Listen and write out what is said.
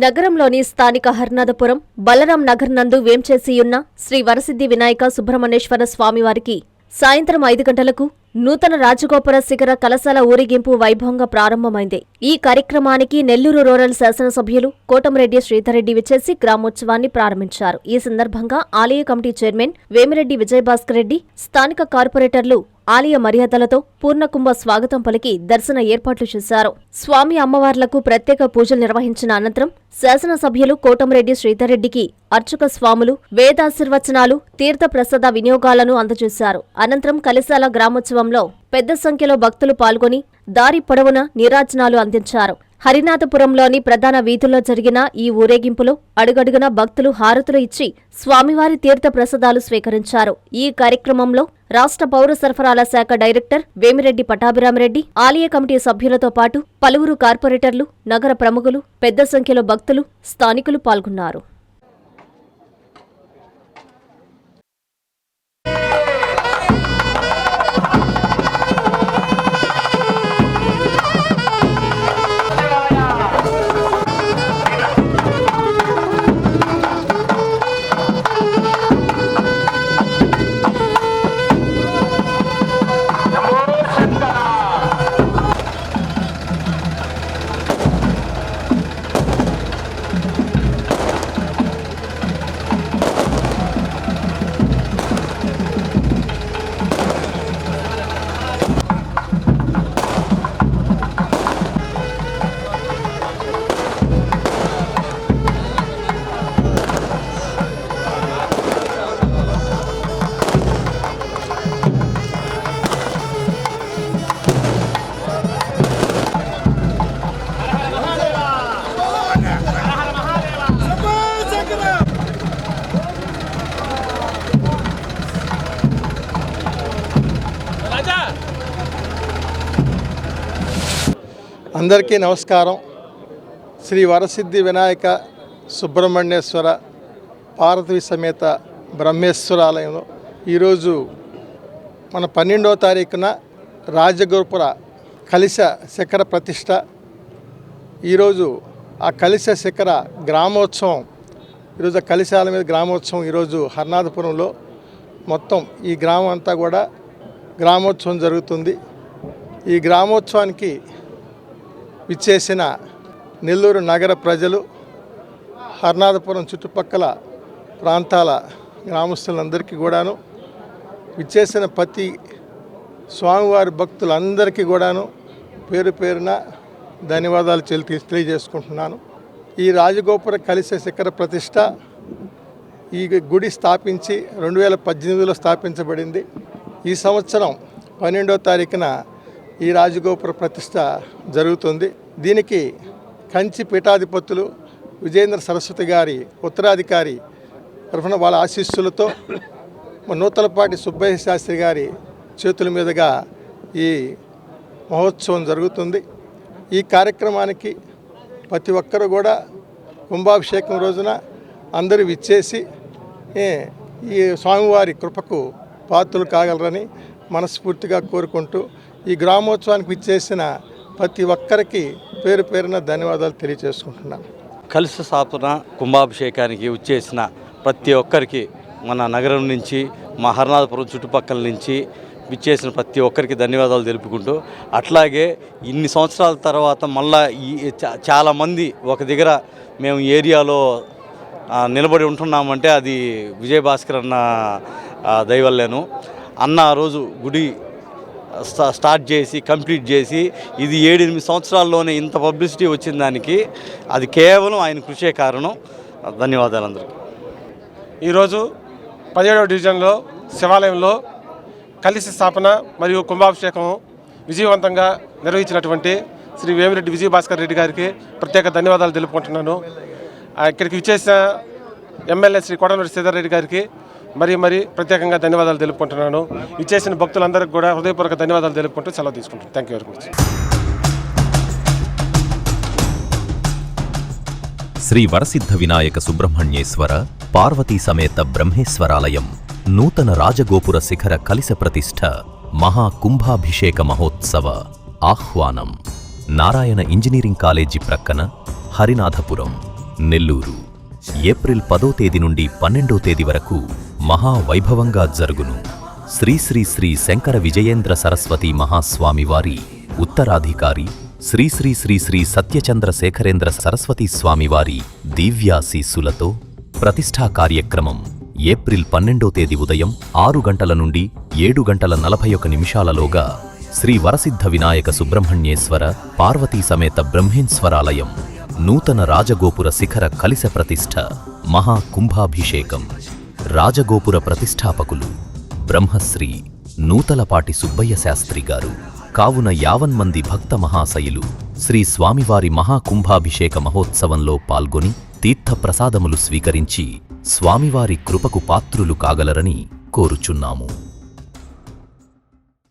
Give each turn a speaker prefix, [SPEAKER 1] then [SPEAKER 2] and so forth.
[SPEAKER 1] నగరంలోని స్థానిక హర్నాథపురం బలరాం నగర్ నందు వేంచేసియున్న శ్రీ వరసిద్ధి వినాయక సుబ్రహ్మణ్యేశ్వర స్వామివారికి సాయంత్రం 5 గంటలకు నూతన రాజగోపుర శిఖర కలశాల ఊరేగింపు వైభవంగా ప్రారంభమైంది. ఈ కార్యక్రమానికి నెల్లూరు రూరల్ శాసనసభ్యులు కోటమిరెడ్డి శ్రీధర్రెడ్డి విచ్చేసి గ్రామోత్సవాన్ని ప్రారంభించారు. ఈ సందర్భంగా ఆలయ కమిటీ చైర్మన్ వేమిరెడ్డి విజయభాస్కర్ రెడ్డి, స్థానిక కార్పొరేటర్లు ఆలయ మర్యాదలతో పూర్ణకుంభ స్వాగతం పలికి దర్శన ఏర్పాట్లు చేశారు. స్వామి అమ్మవార్లకు ప్రత్యేక పూజలు నిర్వహించిన అనంతరం శాసనసభ్యులు కోటమిరెడ్డి శ్రీధర్రెడ్డికి అర్చక స్వాములు వేదాశీర్వచనాలు, తీర్థ ప్రసాద వినియోగాలను అందజేశారు. అనంతరం కలశాల గ్రామోత్సవంలో పెద్ద సంఖ్యలో భక్తులు పాల్గొని దారి పొడవున నీరాజనాలు అందించారు. హరినాథపురంలోని ప్రధాన వీధుల్లో జరిగిన ఈ ఊరేగింపులో అడుగడుగున భక్తులు హారతులు ఇచ్చి స్వామివారి తీర్థ ప్రసాదాలు స్వీకరించారు. ఈ కార్యక్రమంలో రాష్ట్ర పౌర సరఫరాల శాఖ డైరెక్టర్ వేమిరెడ్డి పటాభిరామిరెడ్డి, ఆలయ కమిటీ సభ్యులతో పాటు పలువురు కార్పొరేటర్లు, నగర ప్రముఖులు, పెద్ద సంఖ్యలో భక్తులు, స్థానికులు పాల్గొన్నారు.
[SPEAKER 2] అందరికీ నమస్కారం. శ్రీ వరసిద్ధి వినాయక సుబ్రహ్మణ్యేశ్వర పార్వతీ సమేత బ్రహ్మేశ్వరాలయంలో ఈరోజు మన 12వ తారీఖున రాజగోపుర కలశ శిఖర ప్రతిష్ట. ఈరోజు ఆ కలశ శిఖర గ్రామోత్సవం, ఈరోజు కలశాల మీద గ్రామోత్సవం ఈరోజు హర్నాథపురంలో మొత్తం ఈ గ్రామం అంతా కూడా గ్రామోత్సవం జరుగుతుంది. ఈ గ్రామోత్సవానికి విచ్చేసిన నెల్లూరు నగర ప్రజలు, హర్నాథపురం చుట్టుపక్కల ప్రాంతాల గ్రామస్తులందరికీ కూడాను, విచ్చేసిన ప్రతి స్వామివారి భక్తులందరికీ కూడాను పేరు పేరున ధన్యవాదాలు తెలియజేసుకుంటున్నాను. ఈ రాజగోపుర కలశ శిఖర ప్రతిష్ట ఈ గుడి స్థాపించి 2018లో స్థాపించబడింది. ఈ సంవత్సరం 12వ తారీఖున ఈ రాజగోపుర ప్రతిష్ట జరుగుతుంది. దీనికి కంచి పీఠాధిపతులు విజయేంద్ర సరస్వతి గారి ఉత్తరాధికారి తరఫున వాళ్ళ ఆశీస్సులతో నూతలపాటి సుబ్బయ్య శాస్త్రి గారి చేతుల మీదుగా ఈ మహోత్సవం జరుగుతుంది. ఈ కార్యక్రమానికి ప్రతి ఒక్కరు కూడా కుంభాభిషేకం రోజున అందరూ విచ్చేసి ఈ స్వామివారి కృపకు పాత్రలు కాగలరని మనస్ఫూర్తిగా కోరుకుంటూ ఈ గ్రామోత్సవానికి విచ్చేసిన ప్రతి ఒక్కరికి పేరు పేరున ధన్యవాదాలు తెలియజేసుకుంటున్నాను.
[SPEAKER 3] కలశ స్థాపన కుంభాభిషేకానికి వచ్చేసిన ప్రతి ఒక్కరికి మన నగరం నుంచి, మా హర్నాథపురం చుట్టుపక్కల నుంచి విచ్చేసిన ప్రతి ఒక్కరికి ధన్యవాదాలు తెలుపుకుంటూ, అట్లాగే ఇన్ని సంవత్సరాల తర్వాత మళ్ళా చాలామంది ఒక దగ్గర మేము ఏరియాలో నిలబడి ఉంటున్నామంటే అది విజయభాస్కర్ అన్న దయవల్లేను. అన్న ఆ రోజు గుడి స్టార్ట్ చేసి కంప్లీట్ చేసి ఇది 7-8 సంవత్సరాల్లోనే ఇంత పబ్లిసిటీ వచ్చిన దానికి అది కేవలం ఆయన కృషే కారణం. ధన్యవాదాలు అందరికీ.
[SPEAKER 4] ఈరోజు 17వ డివిజన్లో శివాలయంలో కలశ స్థాపన మరియు కుంభాభిషేకం విజయవంతంగా నిర్వహించినటువంటి శ్రీ వేమిరెడ్డి విజయభాస్కర్ రెడ్డి గారికి ప్రత్యేక ధన్యవాదాలు తెలుపుకుంటున్నాను. ఇక్కడికి విచ్చేసిన ఎమ్మెల్యే శ్రీ కోటమిరెడ్డి శ్రీధర్రెడ్డి గారికి మరీ ప్రత్యేకంగా ధన్యవాదాలు తెలుపుకుంటున్నాను. ఇచ్చేసిన భక్తులందరికీ కూడా హృదయపూర్వక ధన్యవాదాలు తెలుపుకుంటూ సెలవు తీసుకుంటాను. Thank you very much.
[SPEAKER 5] Shri Varasiddha Vinayaka Subrahmanyeshwara Parvati సమేత బ్రహ్మేశ్వరాలయం నూతన రాజగోపుర శిఖర కలశ ప్రతిష్ఠ మహా కుంభాభిషేక మహోత్సవ ఆహ్వానం. నారాయణ ఇంజనీరింగ్ కాలేజీ ప్రక్కన హరినాథపురం. నెల్లూరు ఏప్రిల్ 10వ తేదీ నుండి 12వ తేదీ వరకు మహావైభవంగా జరుగును. శ్రీ శ్రీ శ్రీ శంకర విజయేంద్ర సరస్వతి మహాస్వామివారి ఉత్తరాధికారి శ్రీ శ్రీ శ్రీ శ్రీ సత్యచంద్ర శేఖరేంద్ర సరస్వతి స్వామివారి దివ్యాశీస్సులతో ప్రతిష్ఠా కార్యక్రమం ఏప్రిల్ 12వ తేదీ ఉదయం 6 గంటల నుండి 7 గంటల 41 నిమిషాలలోగా శ్రీ వరసిద్ధ వినాయక సుబ్రహ్మణ్యేశ్వర పార్వతీ సమేత బ్రహ్మేశ్వరాలయం నూతన రాజగోపుర శిఖర కలిశ ప్రతిష్ఠ మహాకుంభాభిషేకం. రాజగోపుర ప్రతిష్ఠాపకులు బ్రహ్మశ్రీ నూతలపాటి సుబ్బయ్య శాస్త్రి గారు. కావున 50 మంది భక్త మహాశయులు శ్రీ స్వామివారి మహాకుంభాభిషేక మహోత్సవంలో పాల్గొని తీర్థప్రసాదములు స్వీకరించి స్వామివారి కృపకు పాత్రులు కాగలరని కోరుచున్నాము.